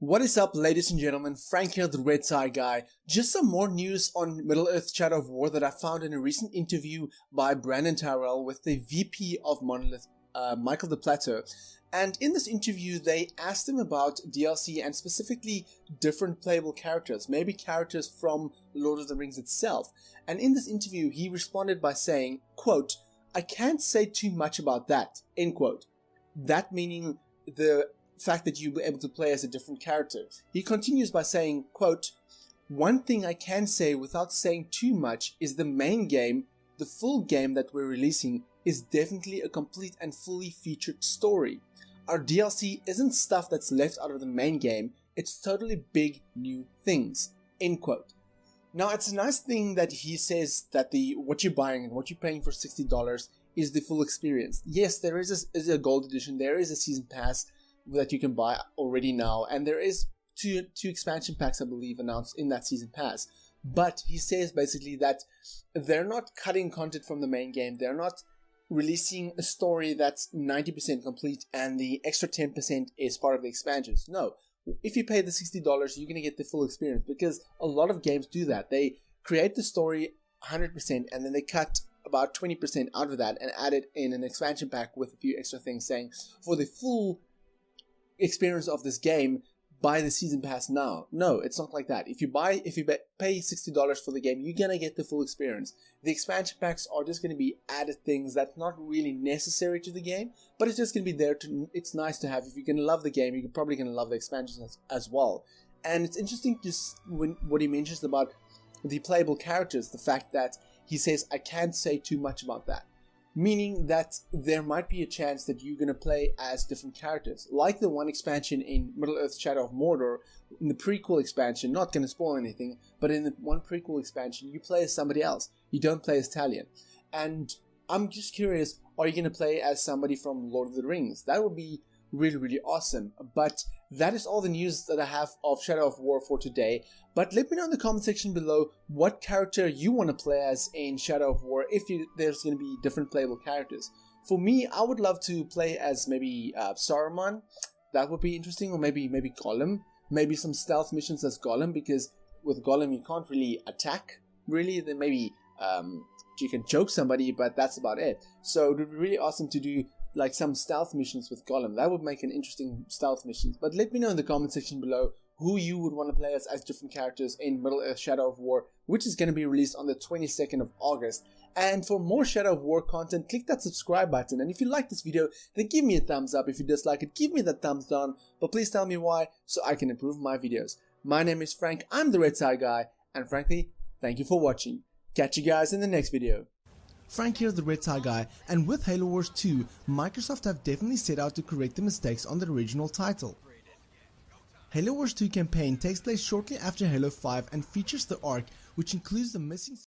What is up, ladies and gentlemen? Frank here, the Red Tie Guy. Just some more news on Middle-earth Shadow of War that I found in a recent interview by Brandon Tyrell with the VP of Monolith, Michael de Plateau. And in this interview, they asked him about DLC and specifically different playable characters, maybe characters from Lord of the Rings itself. And in this interview, he responded by saying, quote, "I can't say too much about that," end quote. That meaning the fact that you'll be able to play as a different character. He continues by saying, quote, "One thing I can say without saying too much is the main game, the full game that we're releasing, is definitely a complete and fully featured story. Our DLC isn't stuff that's left out of the main game, it's totally big new things," end quote. Now it's a nice thing that he says that what you're buying and what you're paying for $60 is the full experience. Yes, there is a gold edition, there is a season pass that you can buy already now, and there is two expansion packs, I believe, announced in that season pass. But he says basically that they're not cutting content from the main game, they're not releasing a story that's 90% complete and the extra 10% is part of the expansions. No, if you pay the $60, you're going to get the full experience, because a lot of games do that. They create the story 100% and then they cut about 20% out of that and add it in an expansion pack with a few extra things, saying for the full experience of this game, buy the season pass now. No, it's not like that. If you pay $60 for the game, you're gonna get the full experience. The expansion packs are just gonna be added things that's not really necessary to the game, but it's just gonna be there it's nice to have. If you're gonna love the game, you're probably gonna love the expansions as well. And it's interesting just what he mentions about the playable characters, the fact that he says, "I can't say too much about that." Meaning that there might be a chance that you're going to play as different characters. Like the one expansion in Middle-earth Shadow of Mordor, in the prequel expansion, not going to spoil anything, but in the one prequel expansion, you play as somebody else. You don't play as Talion. And I'm just curious, are you going to play as somebody from Lord of the Rings? That would be really, really awesome. But that is all the news that I have of Shadow of War for today. But let me know in the comment section below what character you want to play as in Shadow of War, if there's going to be different playable characters. For me, I would love to play as maybe Saruman. That would be interesting. Or maybe Gollum. Maybe some stealth missions as Gollum, because with Gollum you can't really attack, really. Then maybe you can choke somebody, but that's about it. So it would be really awesome to do like some stealth missions with Gollum. That would make an interesting stealth missions. But let me know in the comment section below who you would want to play as different characters in Middle-earth Shadow of War, which is going to be released on the 22nd of August. And for more Shadow of War content, click that subscribe button. And if you like this video, then give me a thumbs up. If you dislike it, give me that thumbs down. But please tell me why, so I can improve my videos. My name is Frank, I'm the Red Tie Guy, and frankly, thank you for watching. Catch you guys in the next video. Frank here, the Red Tie Guy, and with Halo Wars 2, Microsoft have definitely set out to correct the mistakes on the original title. Halo Wars 2 campaign takes place shortly after Halo 5 and features the Ark, which includes the missing